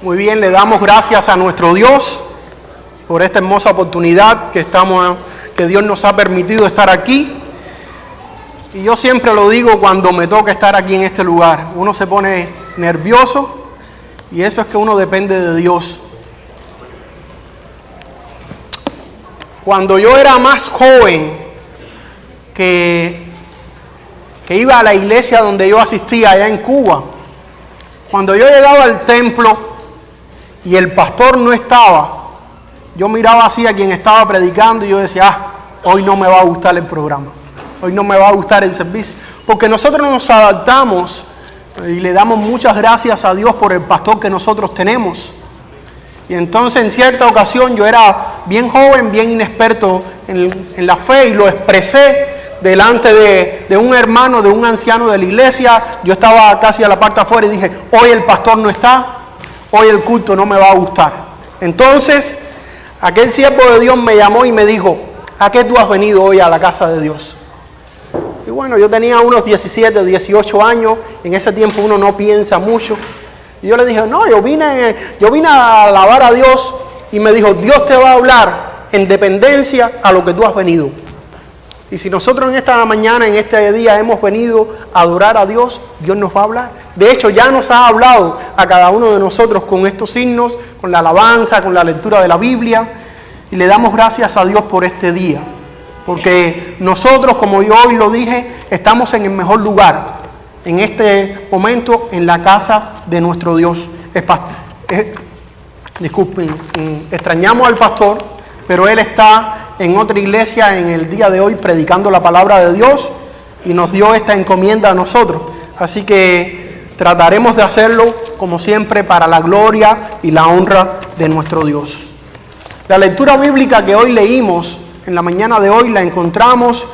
Muy bien, le damos gracias a nuestro Dios por esta hermosa oportunidad que Dios nos ha permitido estar aquí. Y yo siempre lo digo cuando me toca estar aquí en este lugar. Uno se pone nervioso y eso es que uno depende de Dios. Cuando yo era más joven, que iba a la iglesia donde yo asistía allá en Cuba, cuando yo llegaba al templo y el pastor no estaba, yo miraba así a quien estaba predicando y yo decía, hoy no me va a gustar el programa, hoy no me va a gustar el servicio, porque nosotros nos adaptamos y le damos muchas gracias a Dios por el pastor que nosotros tenemos. Y entonces en cierta ocasión yo era bien joven, bien inexperto en la fe y lo expresé delante de un hermano, de un anciano de la iglesia. Yo estaba casi a la parte afuera y dije, hoy el pastor no está, hoy el culto no me va a gustar. Entonces aquel siervo de Dios me llamó y me dijo, ¿a qué tú has venido hoy a la casa de Dios? Y bueno, yo tenía unos 17, 18 años, en ese tiempo uno no piensa mucho. Y yo le dije, no, yo vine a alabar a Dios. Y me dijo, Dios te va a hablar en dependencia a lo que tú has venido. Y si nosotros en esta mañana, en este día, hemos venido a adorar a Dios, Dios nos va a hablar. De hecho, ya nos ha hablado a cada uno de nosotros con estos signos, con la alabanza, con la lectura de la Biblia. Y le damos gracias a Dios por este día. Porque nosotros, como yo hoy lo dije, estamos en el mejor lugar. En este momento, en la casa de nuestro Dios. Disculpen, extrañamos al pastor, pero él está en otra iglesia en el día de hoy predicando la palabra de Dios y nos dio esta encomienda a nosotros. Así que trataremos de hacerlo, como siempre, para la gloria y la honra de nuestro Dios. La lectura bíblica que hoy leímos, en la mañana de hoy, la encontramos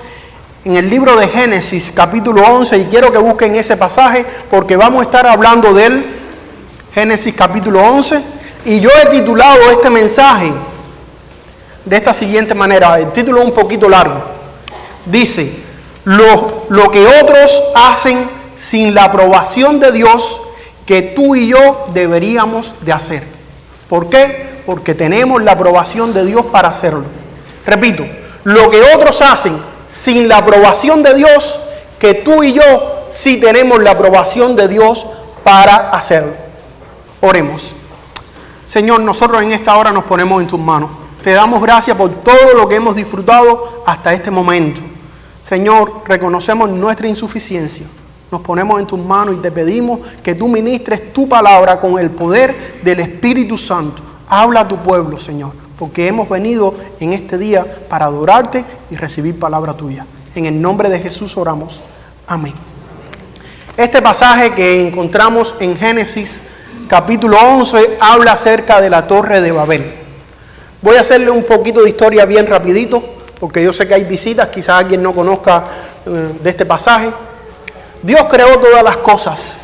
en el libro de Génesis, capítulo 11, y quiero que busquen ese pasaje porque vamos a estar hablando de él. Génesis, capítulo 11, y yo he titulado este mensaje de esta siguiente manera, el título es un poquito largo. Dice, lo que otros hacen sin la aprobación de Dios, que tú y yo deberíamos de hacer. ¿Por qué? Porque tenemos la aprobación de Dios para hacerlo. Repito, lo que otros hacen sin la aprobación de Dios, que tú y yo sí tenemos la aprobación de Dios para hacerlo. Oremos. Señor, nosotros en esta hora nos ponemos en tus manos. Te damos gracias por todo lo que hemos disfrutado hasta este momento. Señor, reconocemos nuestra insuficiencia. Nos ponemos en tus manos y te pedimos que tú ministres tu palabra con el poder del Espíritu Santo. Habla a tu pueblo, Señor, porque hemos venido en este día para adorarte y recibir palabra tuya. En el nombre de Jesús oramos. Amén. Este pasaje que encontramos en Génesis capítulo 11 habla acerca de la Torre de Babel. Voy a hacerle un poquito de historia bien rapidito, porque yo sé que hay visitas, quizás alguien no conozca de este pasaje. Dios creó todas las cosas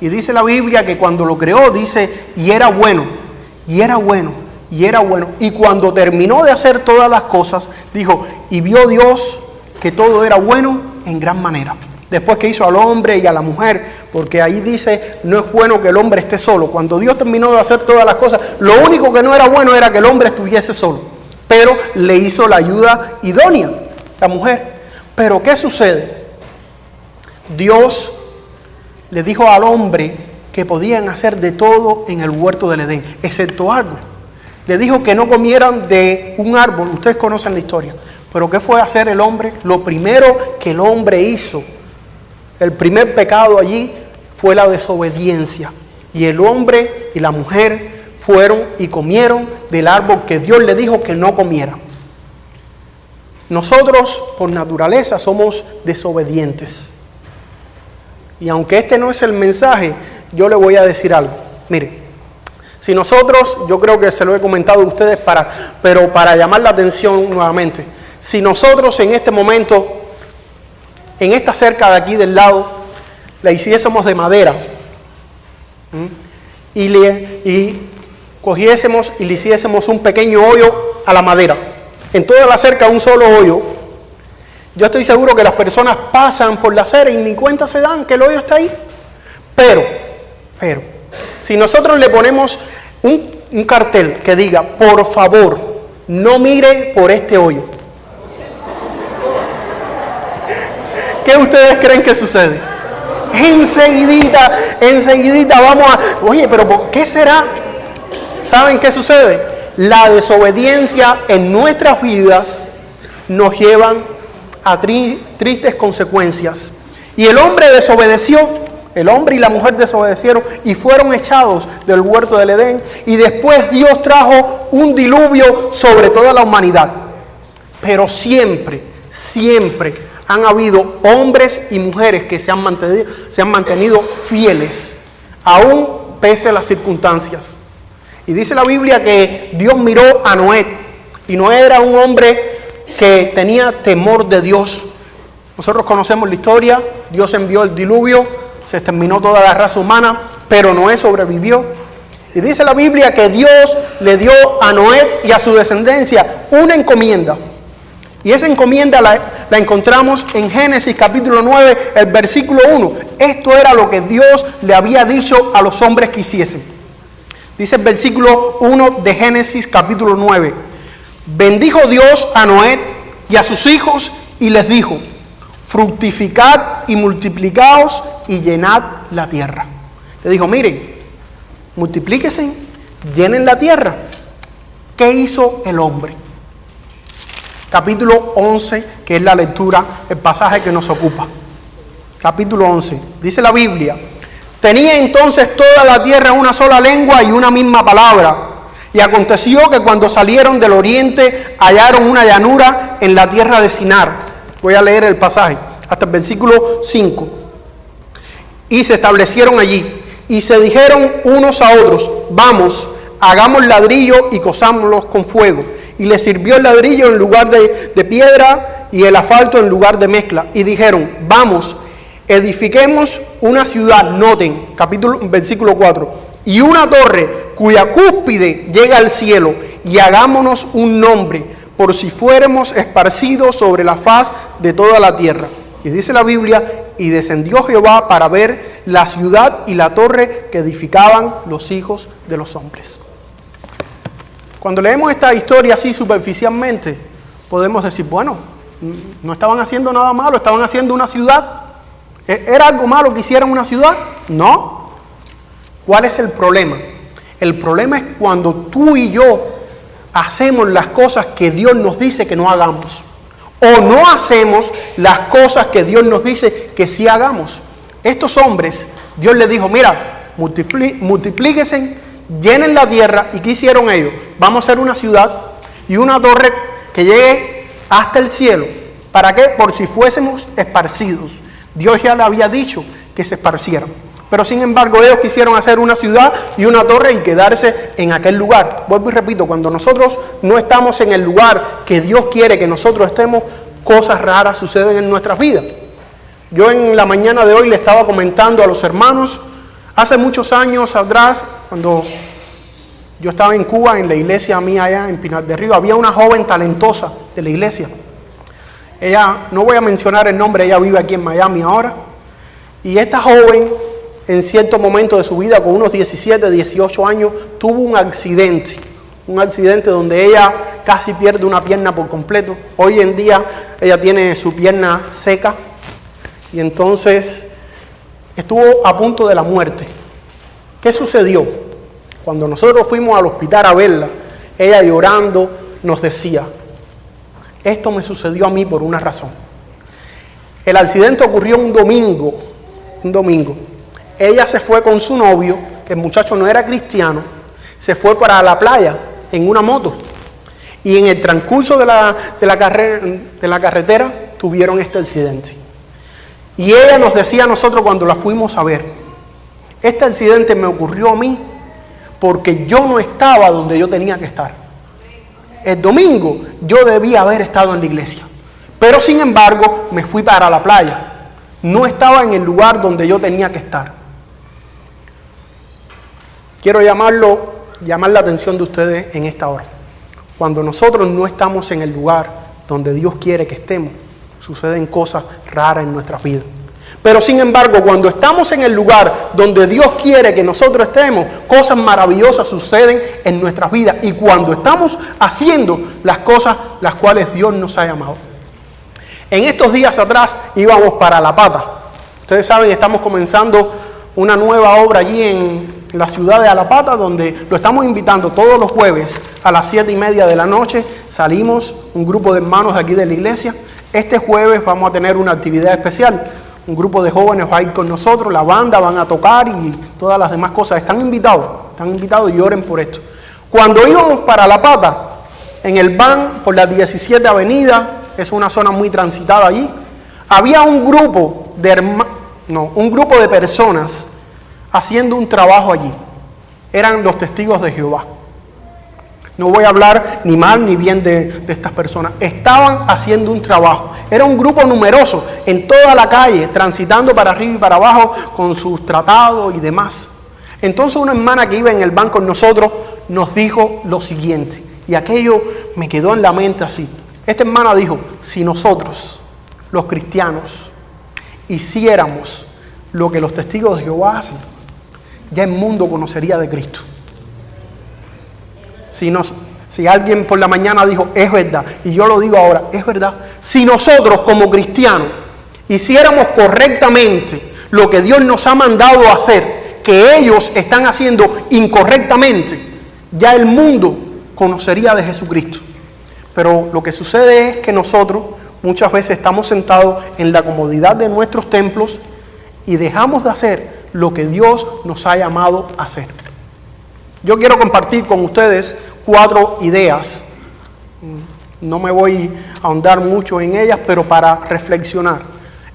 y dice la Biblia que cuando lo creó, dice, y era bueno, y era bueno, y era bueno. Y cuando terminó de hacer todas las cosas, dijo, y vio Dios que todo era bueno en gran manera. Después que hizo al hombre y a la mujer, porque ahí dice, no es bueno que el hombre esté solo. Cuando Dios terminó de hacer todas las cosas, lo único que no era bueno era que el hombre estuviese solo. Pero le hizo la ayuda idónea, la mujer. Pero ¿qué sucede? Dios le dijo al hombre que podían hacer de todo en el huerto del Edén, excepto algo. Le dijo que no comieran de un árbol. Ustedes conocen la historia. Pero ¿qué fue hacer el hombre? Lo primero que el hombre hizo, el primer pecado allí, fue la desobediencia. Y el hombre y la mujer fueron y comieron del árbol que Dios le dijo que no comiera. Nosotros, por naturaleza, somos desobedientes. Y aunque este no es el mensaje, yo le voy a decir algo. Mire, si nosotros, yo creo que se lo he comentado a ustedes, pero para llamar la atención nuevamente, si nosotros en este momento, en esta cerca de aquí del lado, la hiciésemos de madera y cogiésemos y le hiciésemos un pequeño hoyo a la madera, en toda la cerca un solo hoyo, yo estoy seguro que las personas pasan por la acera y ni cuenta se dan que el hoyo está ahí. Pero, si nosotros le ponemos un cartel que diga, por favor, no mire por este hoyo. ¿Qué ustedes creen que sucede? Enseguidita vamos a... Oye, pero ¿por qué será? ¿Saben qué sucede? La desobediencia en nuestras vidas nos llevan a tristes consecuencias. Y el hombre desobedeció, el hombre y la mujer desobedecieron y fueron echados del huerto del Edén. Y después Dios trajo un diluvio sobre toda la humanidad. Pero siempre han habido hombres y mujeres que se han mantenido fieles, aún pese a las circunstancias. Y dice la Biblia que Dios miró a Noé, y Noé era un hombre que tenía temor de Dios. Nosotros conocemos la historia, Dios envió el diluvio, se exterminó toda la raza humana, pero Noé sobrevivió. Y dice la Biblia que Dios le dio a Noé y a su descendencia una encomienda. Y esa encomienda la encontramos en Génesis capítulo 9, el versículo 1. Esto era lo que Dios le había dicho a los hombres que hiciesen. Dice el versículo 1 de Génesis capítulo 9. Bendijo Dios a Noé y a sus hijos y les dijo, fructificad y multiplicaos y llenad la tierra. Le dijo, miren, multiplíquense, llenen la tierra. ¿Qué hizo el hombre? Capítulo 11, que es la lectura, el pasaje que nos ocupa. Capítulo 11, dice la Biblia, tenía entonces toda la tierra una sola lengua y una misma palabra. Y aconteció que cuando salieron del oriente hallaron una llanura en la tierra de Sinar. Voy a leer el pasaje hasta el versículo 5. Y se establecieron allí y se dijeron unos a otros, vamos, hagamos ladrillo y cosámoslos con fuego. Y les sirvió el ladrillo en lugar de piedra y el asfalto en lugar de mezcla. Y dijeron, vamos, edifiquemos una ciudad, noten, versículo 4, y una torre cuya cúspide llega al cielo, y hagámonos un nombre, por si fuéramos esparcidos sobre la faz de toda la tierra. Y dice la Biblia, y descendió Jehová para ver la ciudad y la torre que edificaban los hijos de los hombres. Cuando leemos esta historia así superficialmente, podemos decir, bueno, no estaban haciendo nada malo, estaban haciendo una ciudad. ¿Era algo malo que hicieran una ciudad? No. ¿Cuál es el problema? El problema es cuando tú y yo hacemos las cosas que Dios nos dice que no hagamos. O no hacemos las cosas que Dios nos dice que sí hagamos. Estos hombres, Dios les dijo, mira, multiplíquense, llenen la tierra. ¿Y qué hicieron ellos? Vamos a hacer una ciudad y una torre que llegue hasta el cielo. ¿Para qué? Por si fuésemos esparcidos. Dios ya le había dicho que se esparcieran. Pero sin embargo ellos quisieron hacer una ciudad y una torre y quedarse en aquel lugar. Vuelvo y repito, cuando nosotros no estamos en el lugar que Dios quiere que nosotros estemos, cosas raras suceden en nuestras vidas. Yo en la mañana de hoy le estaba comentando a los hermanos, hace muchos años atrás, cuando yo estaba en Cuba, en la iglesia mía allá en Pinar del Río, había una joven talentosa de la iglesia. Ella, no voy a mencionar el nombre, ella vive aquí en Miami ahora. Y esta joven, en cierto momento de su vida, con unos 17, 18 años, tuvo un accidente donde ella casi pierde una pierna por completo. Hoy en día ella tiene su pierna seca y entonces estuvo a punto de la muerte. ¿Qué sucedió? Cuando nosotros fuimos al hospital a verla, ella llorando nos decía, esto me sucedió a mí por una razón. El accidente ocurrió un domingo. Ella se fue con su novio, que el muchacho no era cristiano, se fue para la playa en una moto. Y en el transcurso de la carretera tuvieron este accidente. Y ella nos decía a nosotros cuando la fuimos a ver, este accidente me ocurrió a mí porque yo no estaba donde yo tenía que estar. El domingo yo debía haber estado en la iglesia, pero sin embargo me fui para la playa. No estaba en el lugar donde yo tenía que estar. Quiero llamar la atención de ustedes en esta hora. Cuando nosotros no estamos en el lugar donde Dios quiere que estemos, suceden cosas raras en nuestras vidas. Pero sin embargo, cuando estamos en el lugar donde Dios quiere que nosotros estemos, cosas maravillosas suceden en nuestras vidas. Y cuando estamos haciendo las cosas las cuales Dios nos ha llamado. En estos días atrás íbamos para La Pata. Ustedes saben, estamos comenzando una nueva obra allí en la ciudad de Alapata, donde lo estamos invitando todos los jueves a las 7:30 de la noche. Salimos un grupo de hermanos de aquí de la iglesia. Este jueves vamos a tener una actividad especial. Un grupo de jóvenes va a ir con nosotros, la banda van a tocar y todas las demás cosas. Están invitados y oren por esto. Cuando íbamos para La Pata, en el van por la 17 Avenida, es una zona muy transitada allí, había un grupo de personas haciendo un trabajo allí. Eran los testigos de Jehová. No voy a hablar ni mal ni bien de estas personas. Estaban haciendo un trabajo. Era un grupo numeroso en toda la calle, transitando para arriba y para abajo con sus tratados y demás. Entonces una hermana que iba en el van con nosotros nos dijo lo siguiente. Y aquello me quedó en la mente así. Esta hermana dijo, si nosotros, los cristianos, hiciéramos lo que los testigos de Jehová hacen, ya el mundo conocería de Cristo. Si alguien por la mañana dijo, es verdad, y yo lo digo ahora, es verdad. Si nosotros como cristianos hiciéramos correctamente lo que Dios nos ha mandado a hacer, que ellos están haciendo incorrectamente, ya el mundo conocería de Jesucristo. Pero lo que sucede es que nosotros muchas veces estamos sentados en la comodidad de nuestros templos y dejamos de hacer lo que Dios nos ha llamado a hacer. Yo quiero compartir con ustedes 4 ideas. No me voy a ahondar mucho en ellas, pero para reflexionar.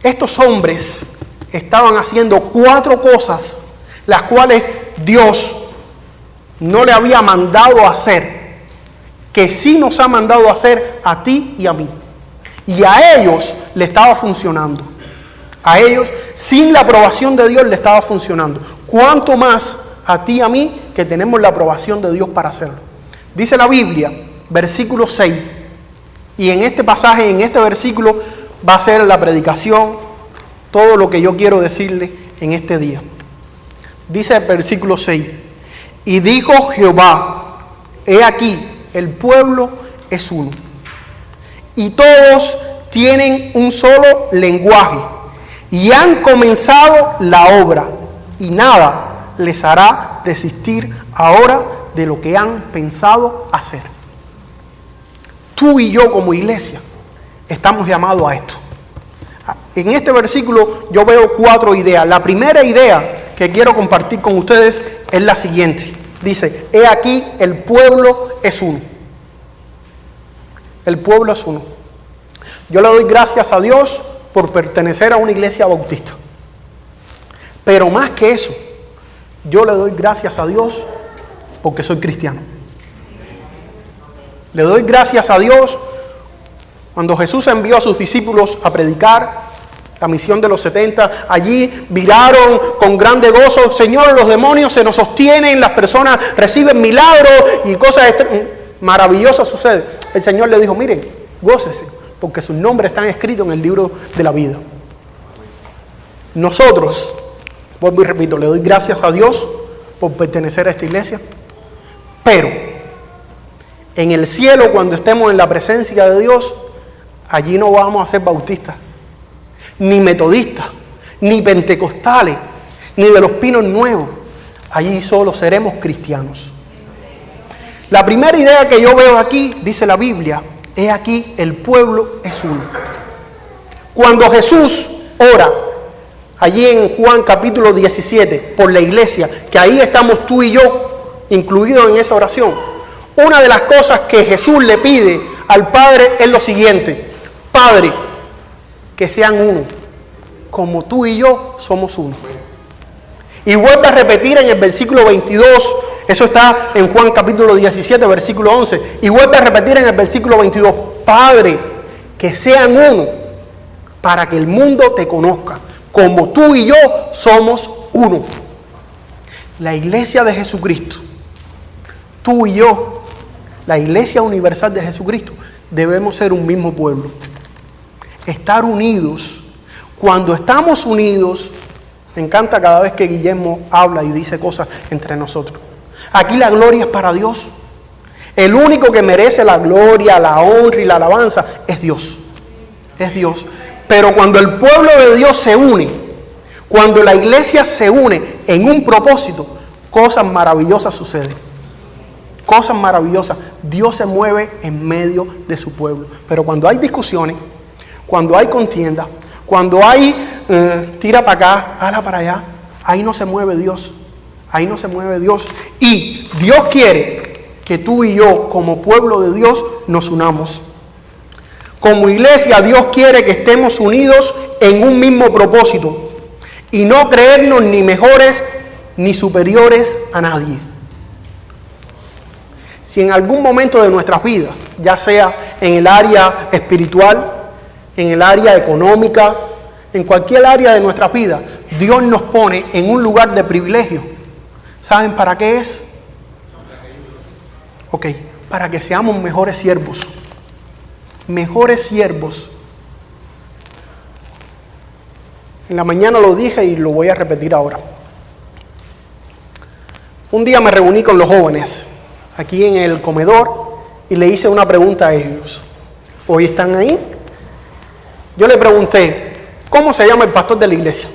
Estos hombres estaban haciendo 4 cosas, las cuales Dios no le había mandado hacer, que sí nos ha mandado hacer a ti y a mí. Y a ellos le estaba funcionando. A ellos, sin la aprobación de Dios, le estaba funcionando. ¿Cuánto más a ti y a mí, que tenemos la aprobación de Dios para hacerlo? Dice la Biblia, versículo 6, y en este pasaje, en este versículo, va a ser la predicación, todo lo que yo quiero decirle en este día. Dice el versículo 6, y dijo Jehová, he aquí, el pueblo es uno, y todos tienen un solo lenguaje, y han comenzado la obra, y nada les hará desistir ahora de lo que han pensado hacer. Tú y yo como iglesia estamos llamados a esto. En este versículo yo veo 4 ideas. La primera idea que quiero compartir con ustedes es la siguiente. Dice, he aquí el pueblo es uno. El pueblo es uno. Yo le doy gracias a Dios por pertenecer a una iglesia bautista. Pero más que eso, yo le doy gracias a Dios porque soy cristiano. Le doy gracias a Dios cuando Jesús envió a sus discípulos a predicar la misión de los 70. Allí viraron con grande gozo, Señor, los demonios se nos sostienen, las personas reciben milagros y cosas maravillosas suceden. El Señor le dijo, miren, gócese, porque sus nombres están escritos en el libro de la vida. Nosotros, vuelvo y repito, le doy gracias a Dios por pertenecer a esta iglesia, pero en el cielo, cuando estemos en la presencia de Dios, allí no vamos a ser bautistas, ni metodistas, ni pentecostales, ni de los pinos nuevos. Allí solo seremos cristianos. La primera idea que yo veo aquí, dice la Biblia, es aquí el pueblo es uno. Cuando Jesús ora, allí en Juan capítulo 17, por la iglesia, que ahí estamos tú y yo, incluidos en esa oración, una de las cosas que Jesús le pide al Padre es lo siguiente: Padre, que sean uno, como tú y yo somos uno. Y vuelve a repetir en el versículo 22, eso está en Juan capítulo 17, versículo 11, y vuelve a repetir en el versículo 22, Padre, que sean uno, para que el mundo te conozca, como tú y yo somos uno. La iglesia de Jesucristo, tú y yo, la iglesia universal de Jesucristo, debemos ser un mismo pueblo. Estar unidos, Cuando estamos unidos, me encanta cada vez que Guillermo habla y dice cosas entre nosotros. Aquí la gloria es para Dios. El único que merece la gloria, la honra y la alabanza es Dios. Es Dios. Pero cuando el pueblo de Dios se une, cuando la iglesia se une en un propósito, cosas maravillosas suceden. Cosas maravillosas. Dios se mueve en medio de su pueblo. Pero cuando hay discusiones, cuando hay contienda, cuando hay tira para acá, ala para allá, ahí no se mueve Dios. Ahí no se mueve Dios. Y Dios quiere que tú y yo, como pueblo de Dios, nos unamos. Como iglesia, Dios quiere que estemos unidos en un mismo propósito y no creernos ni mejores ni superiores a nadie. Si en algún momento de nuestras vidas, ya sea en el área espiritual, en el área económica, en cualquier área de nuestra vida, Dios nos pone en un lugar de privilegio, ¿saben para qué es? Ok, para que seamos mejores siervos. Mejores siervos. En la mañana lo dije y lo voy a repetir ahora. Un día me reuní con los jóvenes aquí en el comedor y le hice una pregunta a ellos. ¿Hoy están ahí? Yo le pregunté, ¿cómo se llama el pastor de la iglesia?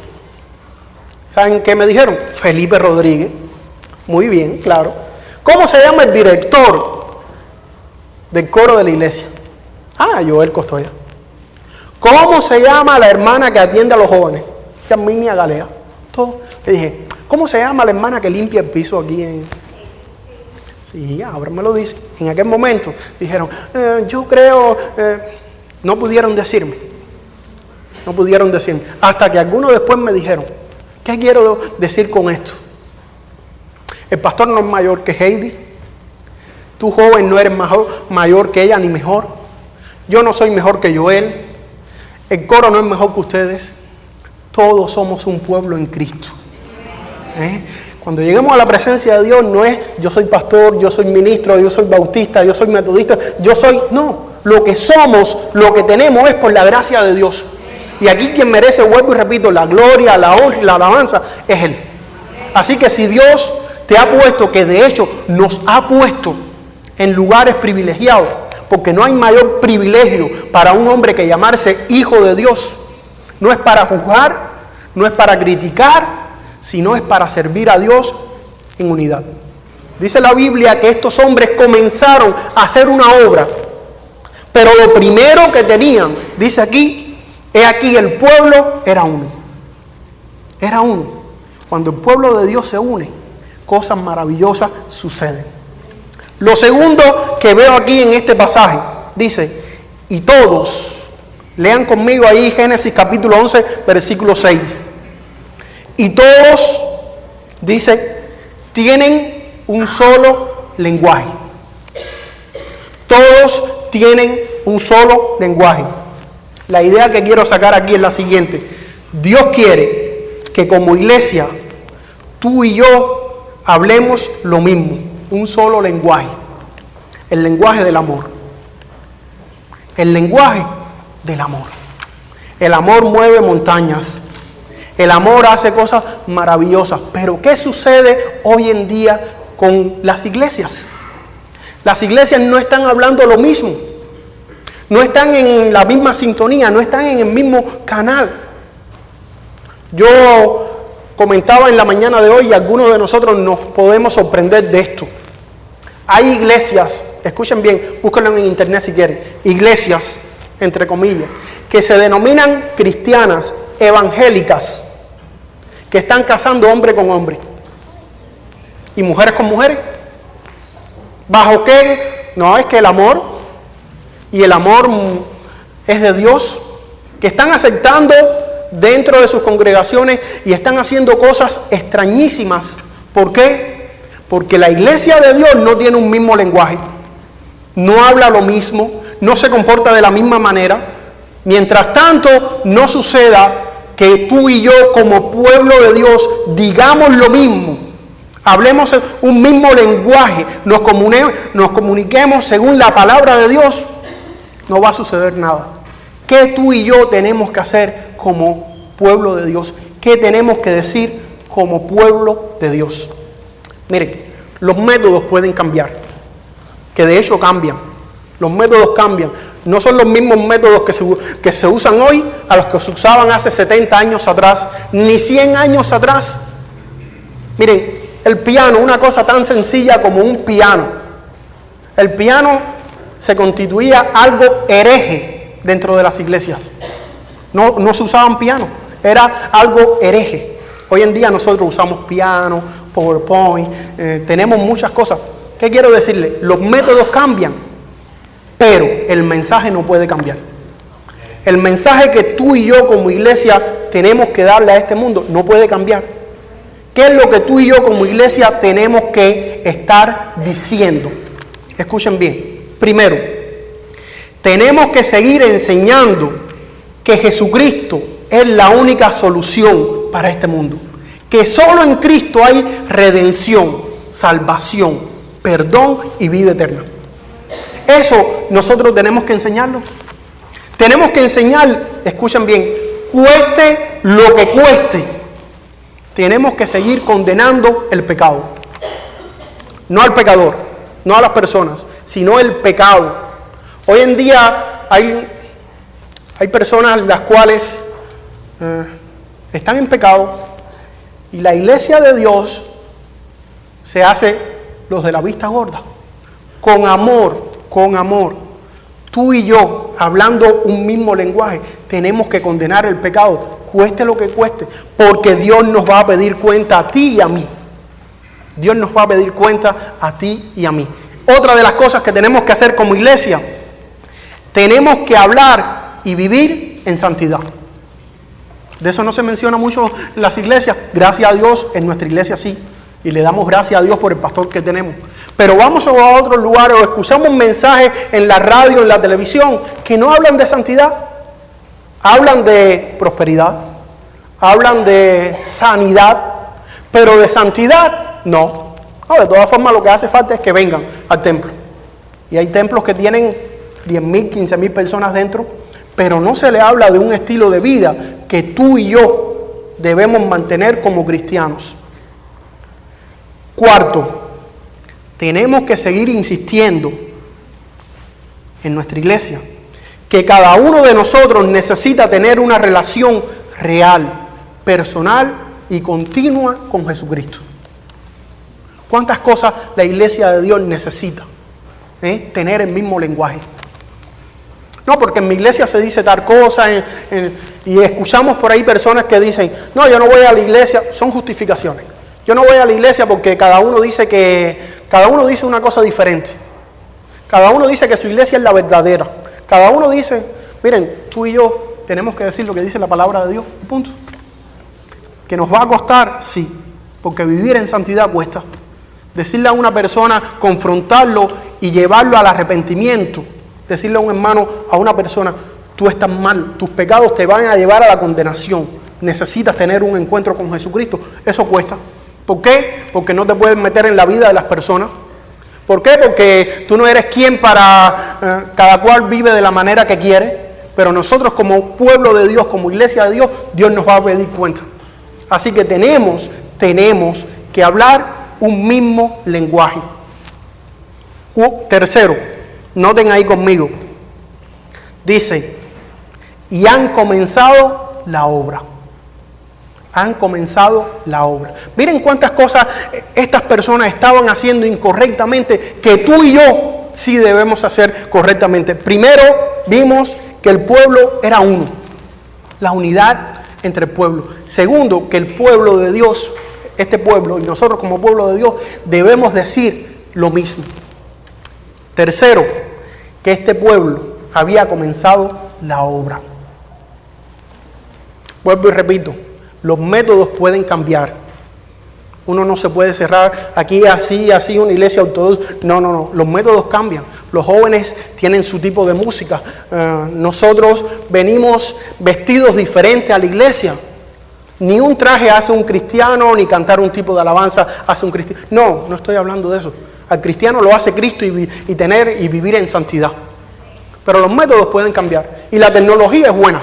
¿Saben qué me dijeron? Felipe Rodríguez. Muy bien, claro. ¿Cómo se llama el director del coro de la iglesia? Joel Costoya. ¿Cómo se llama la hermana que atiende a los jóvenes? Yarminia Galea. Todo. Le dije, ¿cómo se llama la hermana que limpia el piso aquí en...? Sí, ahora me lo dice. En aquel momento dijeron, yo creo... No pudieron decirme. No pudieron decirme. Hasta que algunos después me dijeron, ¿qué quiero decir con esto? El pastor no es mayor que Heidi. Tú, joven, no eres mayor que ella ni mejor. Yo no soy mejor que Joel. El coro no es mejor que ustedes. Todos somos un pueblo en Cristo. Cuando lleguemos a la presencia de Dios, no es yo soy pastor, yo soy ministro, yo soy bautista, yo soy metodista, no. Lo que somos, lo que tenemos es por la gracia de Dios. Y aquí quien merece, vuelvo y repito, la gloria, la honra y la alabanza es Él. Así que si Dios te ha puesto, que de hecho nos ha puesto en lugares privilegiados, porque no hay mayor privilegio para un hombre que llamarse hijo de Dios. No es para juzgar, no es para criticar, sino es para servir a Dios en unidad. Dice la Biblia que estos hombres comenzaron a hacer una obra, pero lo primero que tenían, dice aquí, el pueblo era uno. Era uno. Cuando el pueblo de Dios se une, cosas maravillosas suceden. Lo segundo que veo aquí en este pasaje, dice, y todos, lean conmigo ahí Génesis capítulo 11, versículo 6. Y todos, dice, tienen un solo lenguaje. Todos tienen un solo lenguaje. La idea que quiero sacar aquí es la siguiente. Dios quiere que como iglesia, tú y yo hablemos lo mismo, un solo lenguaje. El lenguaje del amor. El lenguaje del amor. El amor mueve montañas. El amor hace cosas maravillosas. Pero ¿qué sucede hoy en día con las iglesias? Las iglesias no están hablando lo mismo. No están en la misma sintonía, no están en el mismo canal. Yo comentaba en la mañana de hoy y algunos de nosotros nos podemos sorprender de esto. Hay iglesias, escuchen bien, búsquenlo en internet si quieren, iglesias, entre comillas, que se denominan cristianas, evangélicas, que están casando hombre con hombre y mujeres con mujeres. ¿Bajo qué? No, es que el amor, y el amor es de Dios, que están aceptando dentro de sus congregaciones y están haciendo cosas extrañísimas. ¿Por qué? Porque la iglesia de Dios no tiene un mismo lenguaje, no habla lo mismo, no se comporta de la misma manera. Mientras tanto, no suceda que tú y yo como pueblo de Dios digamos lo mismo, hablemos un mismo lenguaje, nos comuniquemos según la palabra de Dios, no va a suceder nada. ¿Qué tú y yo tenemos que hacer como pueblo de Dios. ¿Qué tenemos que decir como pueblo de Dios? Miren, los métodos pueden cambiar, que de hecho cambian. Los métodos cambian. No son los mismos métodos que se usan hoy a los que se usaban hace 70 años atrás, ni 100 años atrás. Miren, el piano, una cosa tan sencilla como un piano. El piano se constituía algo hereje dentro de las iglesias. No se usaban piano, era algo hereje. Hoy en día nosotros usamos piano, PowerPoint, tenemos muchas cosas. ¿Qué quiero decirle? Los métodos cambian, pero el mensaje no puede cambiar. El mensaje que tú y yo como iglesia tenemos que darle a este mundo no puede cambiar. ¿Qué es lo que tú y yo como iglesia tenemos que estar diciendo? Escuchen bien. Primero, tenemos que seguir enseñando que Jesucristo es la única solución para este mundo. Que solo en Cristo hay redención, salvación, perdón y vida eterna. Eso nosotros tenemos que enseñarlo. Tenemos que enseñar, escuchen bien, cueste lo que cueste. Tenemos que seguir condenando el pecado. No al pecador, no a las personas, sino el pecado. Hoy en día hay personas las cuales están en pecado y la iglesia de Dios se hace los de la vista gorda. Con amor, tú y yo, hablando un mismo lenguaje, tenemos que condenar el pecado, cueste lo que cueste, porque Dios nos va a pedir cuenta a ti y a mí. Dios nos va a pedir cuenta a ti y a mí. Otra de las cosas que tenemos que hacer como iglesia, tenemos que hablar y vivir en santidad. De eso no se menciona mucho en las iglesias. Gracias a Dios, en nuestra iglesia sí. Y le damos gracias a Dios por el pastor que tenemos. Pero vamos a otros lugares o escuchamos mensajes en la radio, en la televisión, que no hablan de santidad. Hablan de prosperidad, hablan de sanidad, pero de santidad no. De todas formas, lo que hace falta es que vengan al templo. Y hay templos que tienen 10,000, 15,000 personas dentro, pero no se le habla de un estilo de vida que tú y yo debemos mantener como cristianos. Cuarto, tenemos que seguir insistiendo en nuestra iglesia que cada uno de nosotros necesita tener una relación real, personal y continua con Jesucristo. ¿Cuántas cosas la iglesia de Dios necesita? Tener el mismo lenguaje. No, porque en mi iglesia se dice tal cosa y escuchamos por ahí personas que dicen, no, yo no voy a la iglesia, son justificaciones. Yo no voy a la iglesia porque cada uno dice una cosa diferente. Cada uno dice que su iglesia es la verdadera. Cada uno dice, miren, tú y yo tenemos que decir lo que dice la palabra de Dios y punto. ¿Que nos va a costar? Sí, porque vivir en santidad cuesta. Decirle a una persona, confrontarlo y llevarlo al arrepentimiento. Decirle a un hermano, a una persona, tú estás mal, tus pecados te van a llevar a la condenación. Necesitas tener un encuentro con Jesucristo. Eso cuesta. ¿Por qué? Porque no te puedes meter en la vida de las personas. ¿Por qué? Porque tú no eres quien para... cada cual vive de la manera que quiere. Pero nosotros como pueblo de Dios, como iglesia de Dios, Dios nos va a pedir cuenta. Así que tenemos que hablar un mismo lenguaje. Tercero, noten ahí conmigo. Dice, y han comenzado la obra. Han comenzado la obra. Miren cuántas cosas estas personas estaban haciendo incorrectamente que tú y yo sí debemos hacer correctamente. Primero, vimos que el pueblo era uno. La unidad entre el pueblo. Segundo, que el pueblo de Dios, este pueblo y nosotros como pueblo de Dios, debemos decir lo mismo. Tercero, que este pueblo había comenzado la obra. Vuelvo y repito. Los métodos pueden cambiar. Uno no se puede cerrar aquí así, una iglesia ortodoxa. No. Los métodos cambian. Los jóvenes tienen su tipo de música. Nosotros venimos vestidos diferentes a la iglesia. Ni un traje hace un cristiano, ni cantar un tipo de alabanza hace un cristiano. No estoy hablando de eso. Al cristiano lo hace Cristo y vivir en santidad. Pero los métodos pueden cambiar. Y la tecnología es buena.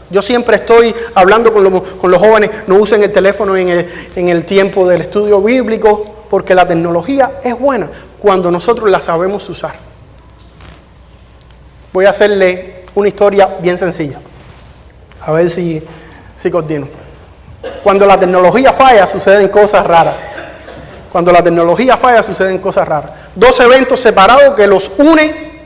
Yo siempre estoy hablando con los jóvenes, no usen el teléfono en el tiempo del estudio bíblico, porque la tecnología es buena cuando nosotros la sabemos usar. Voy a hacerle una historia bien sencilla, a ver si coordino. Cuando la tecnología falla, suceden cosas raras. Cuando la tecnología falla, suceden cosas raras. 2 eventos separados que los unen.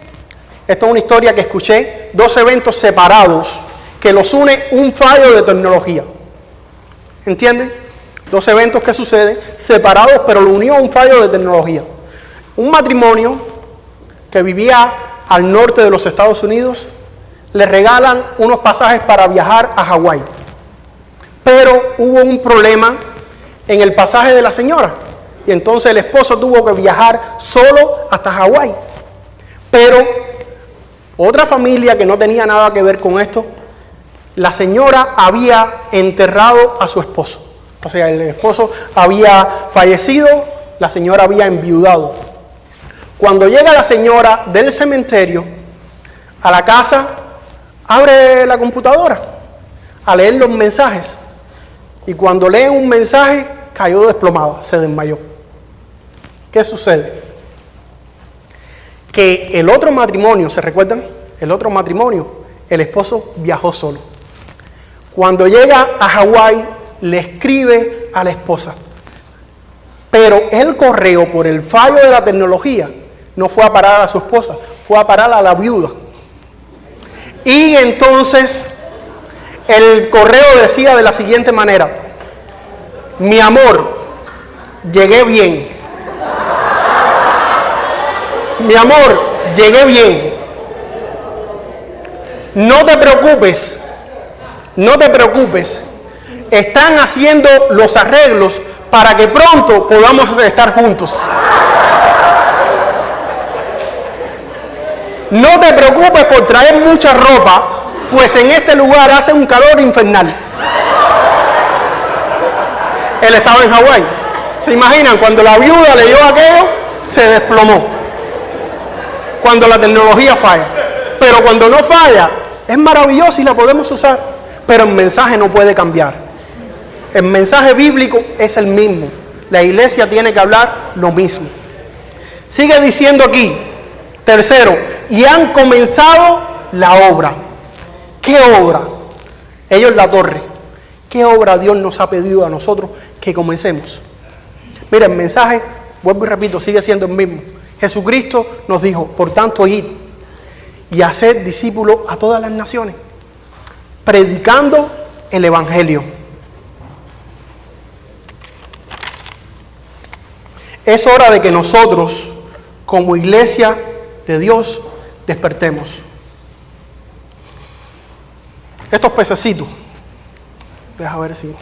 Esta es una historia que escuché. 2 eventos separados que los une un fallo de tecnología. ¿Entienden? 2 eventos que suceden separados, pero lo unió un fallo de tecnología. Un matrimonio que vivía al norte de los Estados Unidos, le regalan unos pasajes para viajar a Hawái. Pero hubo un problema en el pasaje de la señora. Y entonces el esposo tuvo que viajar solo hasta Hawái. Pero otra familia que no tenía nada que ver con esto, la señora había enterrado a su esposo. O sea, el esposo había fallecido, la señora había enviudado. Cuando llega la señora del cementerio a la casa, abre la computadora a leer los mensajes. Y cuando lee un mensaje, cayó desplomada, se desmayó. ¿Qué sucede? Que el otro matrimonio, ¿se recuerdan? El otro matrimonio, el esposo viajó solo. Cuando llega a Hawái, le escribe a la esposa. Pero el correo, por el fallo de la tecnología, no fue a parar a su esposa, fue a parar a la viuda. Y entonces el correo decía de la siguiente manera: mi amor, llegué bien. Mi amor, llegué bien. No te preocupes, no te preocupes. Están haciendo los arreglos para que pronto podamos estar juntos. No te preocupes por traer mucha ropa, pues en este lugar hace un calor infernal. Él estaba en Hawái. ¿Se imaginan? Cuando la viuda leyó aquello, se desplomó. Cuando la tecnología falla. Pero cuando no falla, es maravilloso y la podemos usar. Pero el mensaje no puede cambiar. El mensaje bíblico es el mismo. La iglesia tiene que hablar lo mismo. Sigue diciendo aquí, tercero, y han comenzado la obra. ¿Qué obra? Ellos la torre. ¿Qué obra Dios nos ha pedido a nosotros que comencemos? Mira, el mensaje, vuelvo y repito, sigue siendo el mismo. Jesucristo nos dijo, por tanto, id y haced discípulos a todas las naciones, predicando el Evangelio. Es hora de que nosotros, como iglesia de Dios, despertemos. Estos pececitos, deja ver si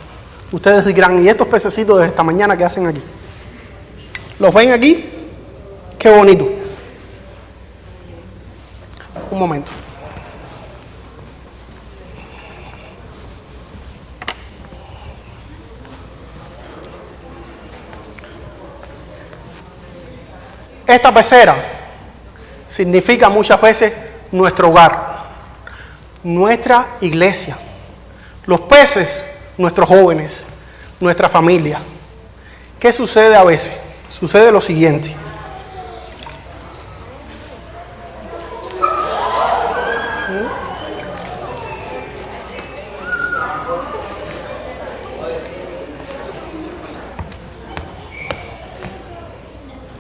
ustedes dirán, ¿y estos pececitos de esta mañana qué hacen aquí? ¿Los ven aquí? Qué bonito. Un momento. Esta pecera significa muchas veces nuestro hogar, nuestra iglesia. Los peces, nuestros jóvenes, nuestra familia. ¿Qué sucede a veces? Sucede lo siguiente.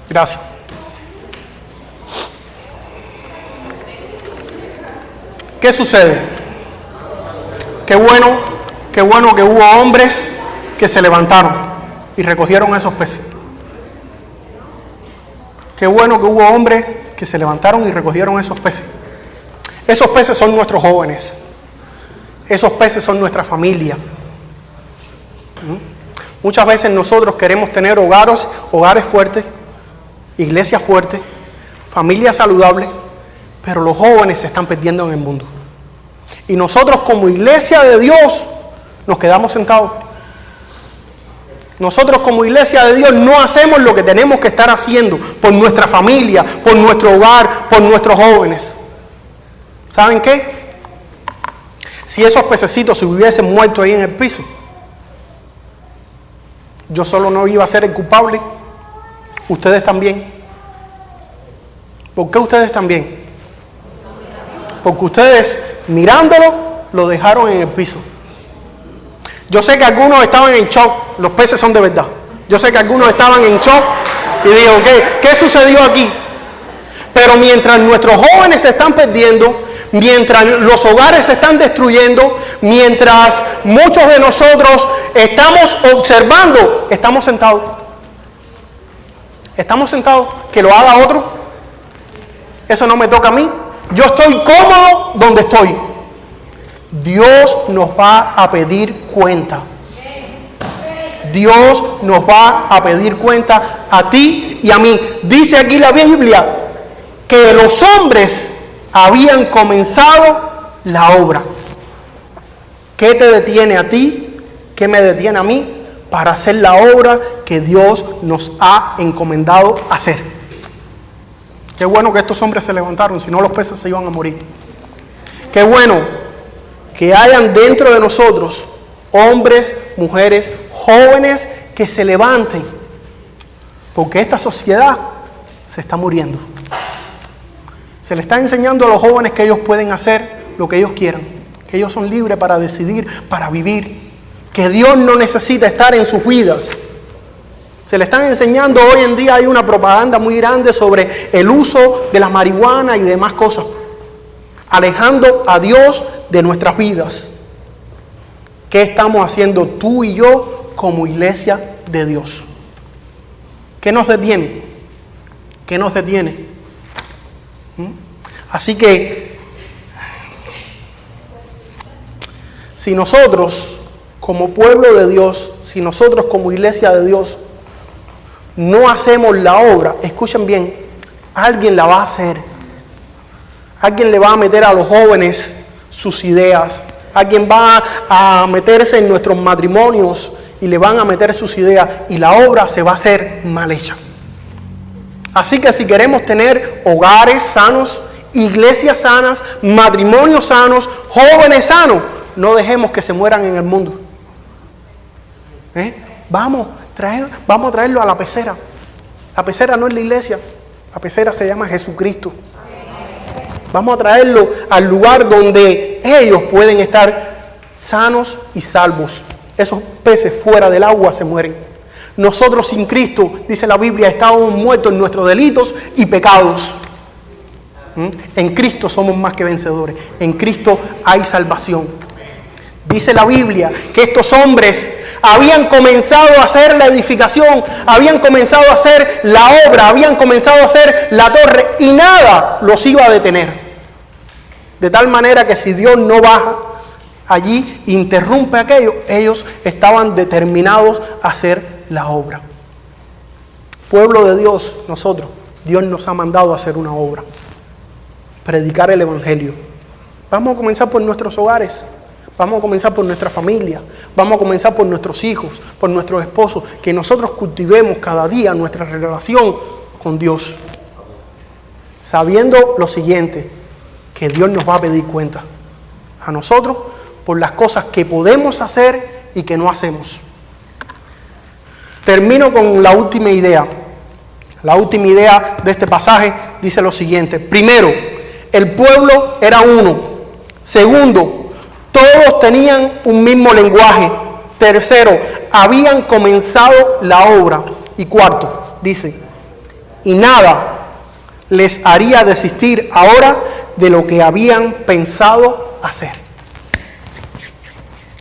Gracias. ¿Qué sucede? Qué bueno que hubo hombres que se levantaron y recogieron esos peces. Qué bueno que hubo hombres que se levantaron y recogieron esos peces. Esos peces son nuestros jóvenes. Esos peces son nuestra familia. Muchas veces nosotros queremos tener hogares fuertes, iglesias fuertes, familias saludables, pero los jóvenes se están perdiendo en el mundo. Y nosotros como iglesia de Dios nos quedamos sentados. Nosotros como iglesia de Dios no hacemos lo que tenemos que estar haciendo por nuestra familia, por nuestro hogar, por nuestros jóvenes. ¿Saben qué? si esos pececitos se hubiesen muerto ahí en el piso, yo solo no iba a ser el culpable, ustedes también. ¿Por qué ustedes también? Porque ustedes, mirándolo, lo dejaron en el piso. Yo sé que algunos estaban en shock, los peces son de verdad. Yo sé que algunos estaban en shock y dijeron, ¿qué sucedió aquí? Pero mientras nuestros jóvenes se están perdiendo, mientras los hogares se están destruyendo, mientras muchos de nosotros estamos observando, estamos sentados. Estamos sentados, que lo haga otro. Eso no me toca a mí. Yo estoy cómodo donde estoy. Dios nos va a pedir cuenta. Dios nos va a pedir cuenta a ti y a mí. Dice aquí la Biblia que los hombres habían comenzado la obra. ¿Qué te detiene a ti? ¿Qué me detiene a mí para hacer la obra que Dios nos ha encomendado hacer? Qué bueno que estos hombres se levantaron, si no los peces se iban a morir. Qué bueno que hayan dentro de nosotros hombres, mujeres, jóvenes que se levanten, porque esta sociedad se está muriendo. Se le está enseñando a los jóvenes que ellos pueden hacer lo que ellos quieran, que ellos son libres para decidir, para vivir, que Dios no necesita estar en sus vidas. Se le están enseñando, hoy en día hay una propaganda muy grande sobre el uso de la marihuana y demás cosas, alejando a Dios de nuestras vidas. ¿Qué estamos haciendo tú y yo como iglesia de Dios? ¿Qué nos detiene? ¿Qué nos detiene? Así que, si nosotros como pueblo de Dios, si nosotros como iglesia de Dios no hacemos la obra, escuchen bien, alguien la va a hacer. Alguien le va a meter a los jóvenes sus ideas. Alguien va a meterse en nuestros matrimonios y le van a meter sus ideas y la obra se va a hacer mal hecha. Así que si queremos tener hogares sanos, iglesias sanas, matrimonios sanos, jóvenes sanos, no dejemos que se mueran en el mundo. Vamos a traerlo a la pecera. La pecera no es la iglesia, la pecera se llama Jesucristo. Vamos a traerlo al lugar donde ellos pueden estar sanos y salvos. Esos peces fuera del agua se mueren. Nosotros sin Cristo, dice la Biblia, estábamos muertos en nuestros delitos y pecados. En Cristo somos más que vencedores. En Cristo hay salvación. Dice la Biblia que estos hombres habían comenzado a hacer la edificación, habían comenzado a hacer la obra, habían comenzado a hacer la torre y nada los iba a detener. De tal manera que si Dios no baja allí, interrumpe aquello, ellos estaban determinados a hacer la obra. Pueblo de Dios, nosotros, Dios nos ha mandado a hacer una obra, predicar el Evangelio. Vamos a comenzar por nuestros hogares. Vamos a comenzar por nuestra familia, vamos a comenzar por nuestros hijos, por nuestros esposos, que nosotros cultivemos cada día nuestra relación con Dios, sabiendo lo siguiente, que Dios nos va a pedir cuenta a nosotros por las cosas que podemos hacer y que no hacemos. Termino con la última idea. La última idea de este pasaje dice lo siguiente. Primero, el pueblo era uno. Segundo, todos tenían un mismo lenguaje. Tercero, habían comenzado la obra. Y cuarto, dice, y nada les haría desistir ahora de lo que habían pensado hacer.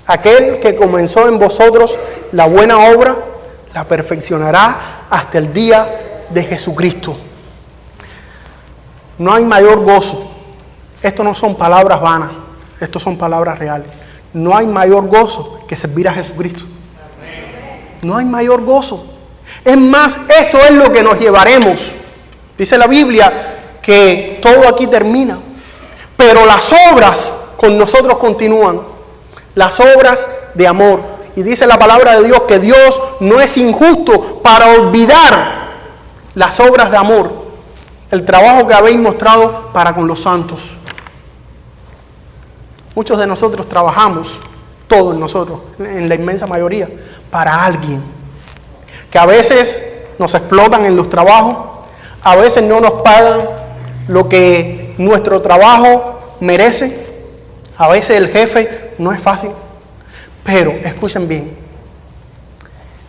Aquel que comenzó en vosotros la buena obra, la perfeccionará hasta el día de Jesucristo. No hay mayor gozo. Esto no son palabras vanas. Estas son palabras reales. No hay mayor gozo que servir a Jesucristo. No hay mayor gozo. Es más, eso es lo que nos llevaremos. Dice la Biblia que todo aquí termina, pero las obras con nosotros continúan. Las obras de amor. Y dice la palabra de Dios que Dios no es injusto para olvidar las obras de amor, el trabajo que habéis mostrado para con los santos. Muchos de nosotros trabajamos, todos nosotros, en la inmensa mayoría, para alguien. Que a veces nos explotan en los trabajos, a veces no nos pagan lo que nuestro trabajo merece, a veces el jefe no es fácil. Pero, escuchen bien,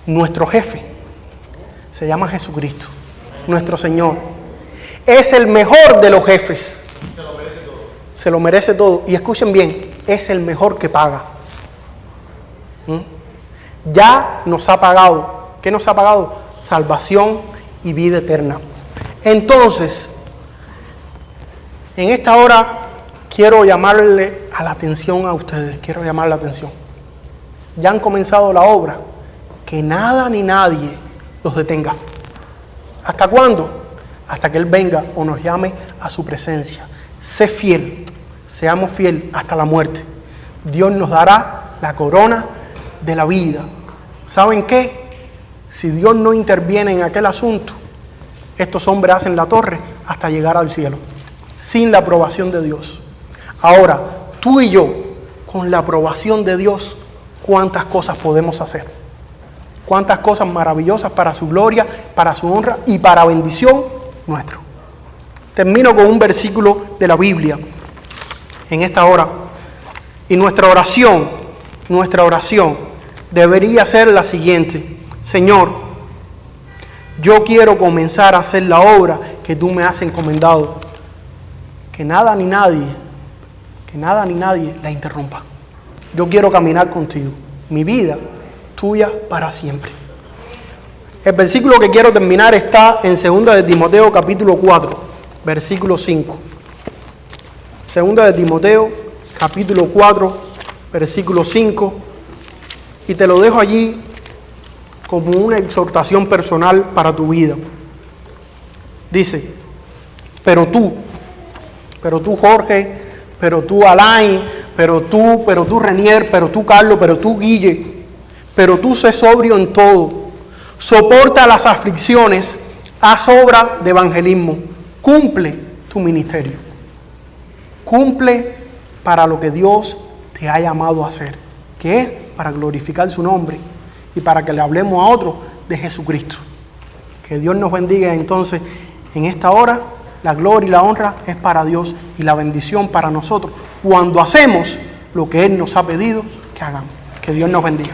nuestro jefe se llama Jesucristo, nuestro Señor. Es el mejor de los jefes. Se lo merece todo. Se lo merece todo. Y escuchen bien, es el mejor que paga. Ya nos ha pagado. ¿Qué nos ha pagado? Salvación y vida eterna. Entonces, en esta hora quiero llamarle a la atención a ustedes. Quiero llamar la atención. Ya han comenzado la obra. Que nada ni nadie los detenga. ¿Hasta cuándo? Hasta que Él venga o nos llame a su presencia. Sé fiel, seamos fieles hasta la muerte. Dios nos dará la corona de la vida. ¿Saben qué? Si Dios no interviene en aquel asunto, estos hombres hacen la torre hasta llegar al cielo, sin la aprobación de Dios. Ahora, tú y yo, con la aprobación de Dios, ¿cuántas cosas podemos hacer? Cuántas cosas maravillosas para su gloria, para su honra y para bendición nuestro. Termino con un versículo de la Biblia en esta hora. Y nuestra oración debería ser la siguiente. Señor, yo quiero comenzar a hacer la obra que tú me has encomendado. Que nada ni nadie la interrumpa. Yo quiero caminar contigo. Mi vida tuya para siempre. El versículo que quiero terminar está en 2 de Timoteo capítulo 4, versículo 5. 2 de Timoteo capítulo 4, versículo 5. Y te lo dejo allí como una exhortación personal para tu vida. Dice, pero tú Jorge, pero tú Alain, pero tú Renier, pero tú Carlos, pero tú Guille, pero tú sé sobrio en todo, soporta las aflicciones, haz obra de evangelismo, cumple tu ministerio, cumple para lo que Dios te ha llamado a hacer, que es para glorificar su nombre y para que le hablemos a otros de Jesucristo. Que Dios nos bendiga entonces en esta hora. La gloria y la honra es para Dios y la bendición para nosotros cuando hacemos lo que Él nos ha pedido que hagamos. Que Dios nos bendiga.